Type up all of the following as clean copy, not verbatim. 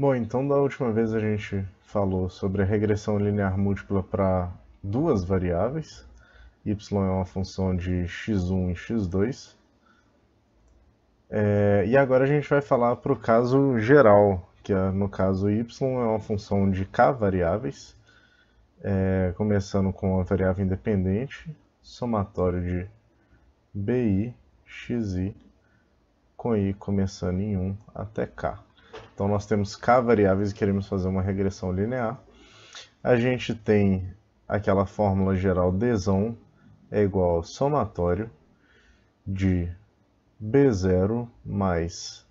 Bom, então da última vez a gente falou sobre a regressão linear múltipla para duas variáveis. Y é uma função de x1 e x2. E agora a gente vai falar para o caso geral, que no caso y é uma função de k variáveis, começando com uma variável independente, somatório de bi, xi, com i começando em 1 até k. Então nós temos k variáveis e queremos fazer uma regressão linear. A gente tem aquela fórmula geral d é igual ao somatório de b0 mais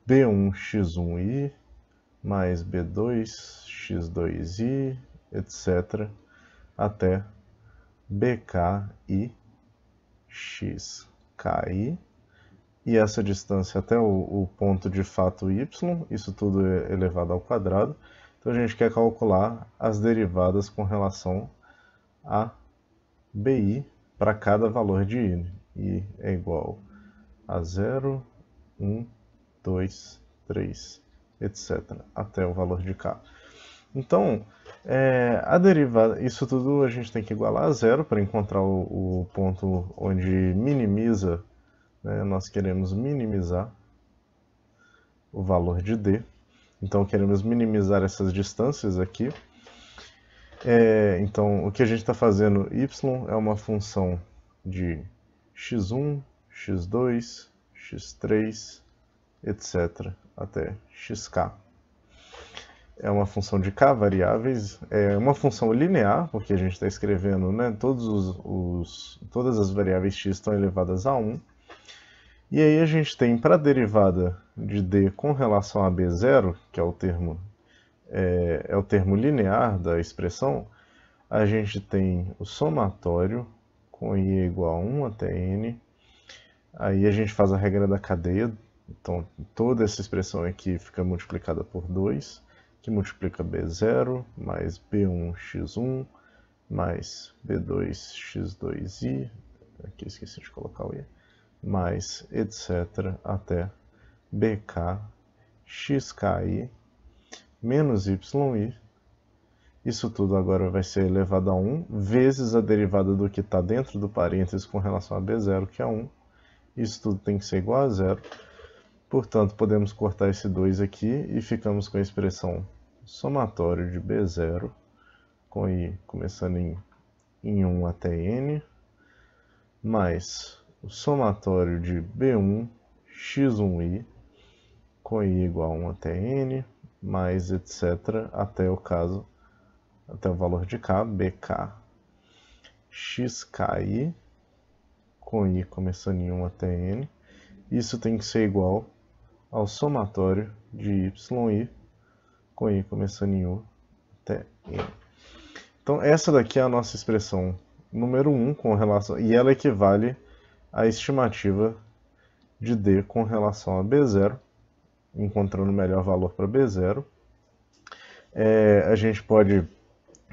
b1x1i mais b2x2i, etc., até bki xki, e essa distância até o ponto de fato y, isso tudo é elevado ao quadrado. Então a gente quer calcular as derivadas com relação a bi para cada valor de i. I é igual a 0, 1, 2, 3, etc., até o valor de k. Então, a derivada, isso tudo a gente tem que igualar a zero para encontrar o ponto onde minimiza, né? Nós queremos minimizar o valor de d. Então, queremos minimizar essas distâncias aqui. Então, o que a gente está fazendo, y é uma função de x1, x2, x3, etc., até xk. É uma função de k variáveis, é uma função linear, porque a gente está escrevendo, né, todas as variáveis x estão elevadas a 1. E aí a gente tem para a derivada de d com relação a b0, que é o termo linear da expressão, a gente tem o somatório com i é igual a 1 até n. Aí a gente faz a regra da cadeia, então toda essa expressão aqui fica multiplicada por 2, que multiplica b0 mais b1x1 mais b2x2i, aqui esqueci de colocar o i, mais etc. até bk xki menos yi. Isso tudo agora vai ser elevado a 1 vezes a derivada do que está dentro do parênteses com relação a b0, que é 1. Isso tudo tem que ser igual a zero. Portanto, podemos cortar esse 2 aqui e ficamos com a expressão somatório de b0, com i começando em 1 até n, mais o somatório de b1 x1i, com i igual a 1 até n, mais etc., até o valor de k, bk xki, com i começando em 1 até n. Isso tem que ser igual ao somatório de yi, com i começando em 1 até n. Então essa daqui é a nossa expressão número 1 com relação, e ela equivale à estimativa de d com relação a b0, encontrando o melhor valor para b0. A gente pode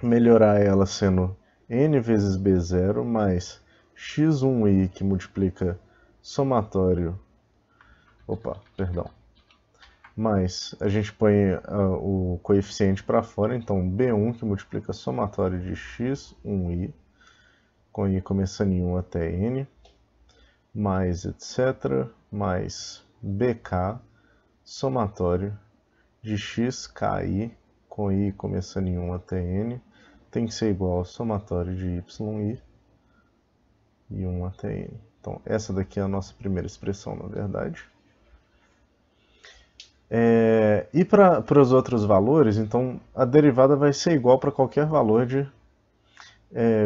melhorar ela sendo n vezes b0 mais x1i, que multiplica somatório, mais a gente põe o coeficiente para fora, então b1 que multiplica somatório de x1i, com i começando em 1 até n, mais etc., mais bk somatório de xki, com i começando em 1 até n, tem que ser igual ao somatório de yi e 1 até n. Então essa daqui é a nossa primeira expressão, na verdade. E para os outros valores, então a derivada vai ser igual para qualquer valor de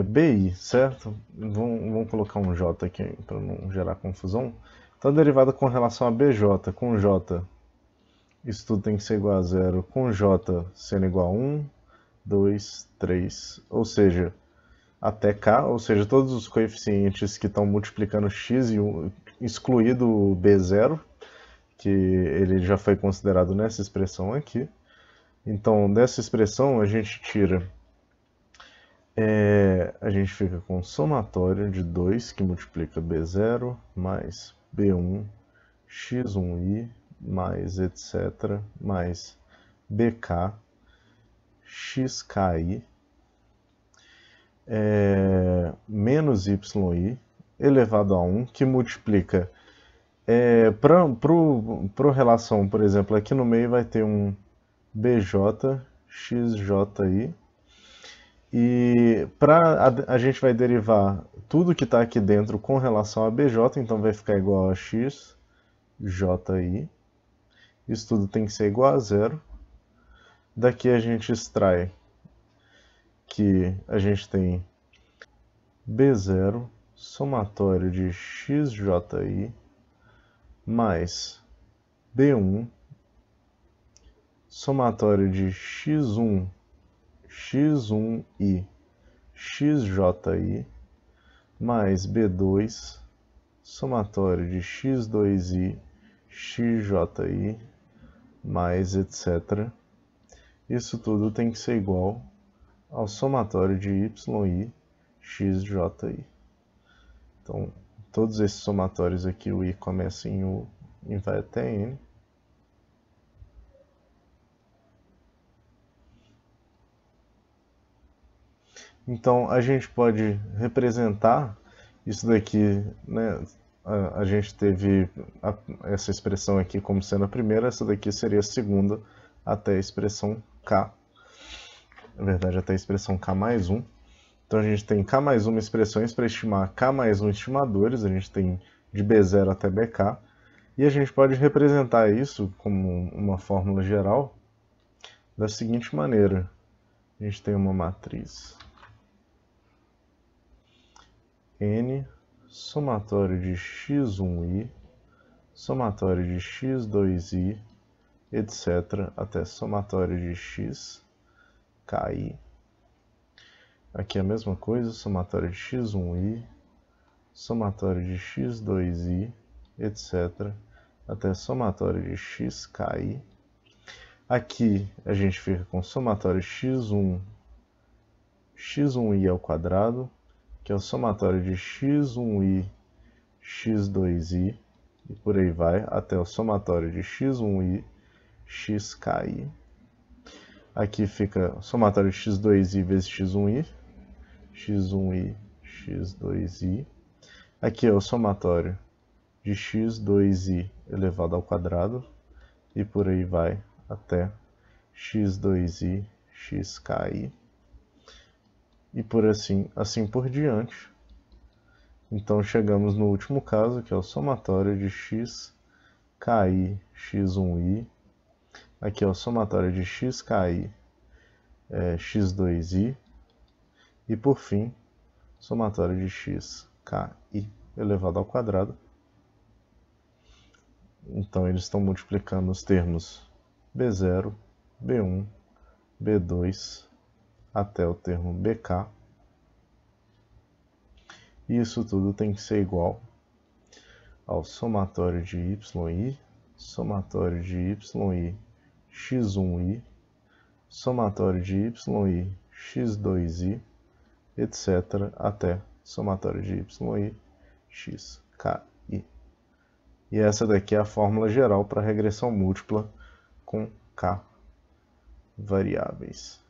bi, certo? Vamos colocar um j aqui para não gerar confusão. Então a derivada com relação a bj, com j, isso tudo tem que ser igual a zero, com j sendo igual a 1, 2, 3, ou seja, até k, ou seja, todos os coeficientes que estão multiplicando x e 1, excluído o b0, que ele já foi considerado nessa expressão aqui. Então, dessa expressão, a gente tira... a gente fica com somatório de 2, que multiplica b0, mais b1, x1i, mais etc, mais bk, xki, menos yi elevado a 1, que multiplica para relação, por exemplo, aqui no meio vai ter um bj xji, e a gente vai derivar tudo que está aqui dentro com relação a bj, então vai ficar igual a xji. Isso tudo tem que ser igual a zero. Daqui a gente extrai que a gente tem B0 somatório de xji mais B1 somatório de x1, x1i, xji mais B2 somatório de x2i, xji mais etc. Isso tudo tem que ser igual ao somatório de yi, xji. Então, todos esses somatórios aqui, o i começa em u e vai até n. Então, a gente pode representar isso daqui, né? A gente teve essa expressão aqui como sendo a primeira, essa daqui seria a segunda até a expressão k. Na verdade, até a expressão k mais 1. Então a gente tem k mais 1 expressões para estimar k mais 1 estimadores, a gente tem de B0 até BK, e a gente pode representar isso como uma fórmula geral da seguinte maneira. A gente tem uma matriz N, somatório de x1i, somatório de x2i, etc., até somatório de x, ki. Aqui é a mesma coisa, somatório de x1i, somatório de x2i, etc., até somatório de xki. Aqui a gente fica com somatório x1i ao quadrado, que é o somatório de x1i, x2i, e por aí vai, até o somatório de x1i, xki. Aqui fica o somatório de x2i vezes x1i, x1i, x2i. Aqui é o somatório de x2i elevado ao quadrado, e por aí vai até x2i, xki. E por assim por diante. Então chegamos no último caso, que é o somatório de xki, x1i. Aqui é o somatório de xki, x2i. E por fim, somatório de xki elevado ao quadrado. Então eles estão multiplicando os termos B0, B1, B2 até o termo BK. E isso tudo tem que ser igual ao somatório de yi, somatório de yi, x1i, somatório de yi, x2i, etc., até somatório de yi, xki. E essa daqui é a fórmula geral para regressão múltipla com k variáveis.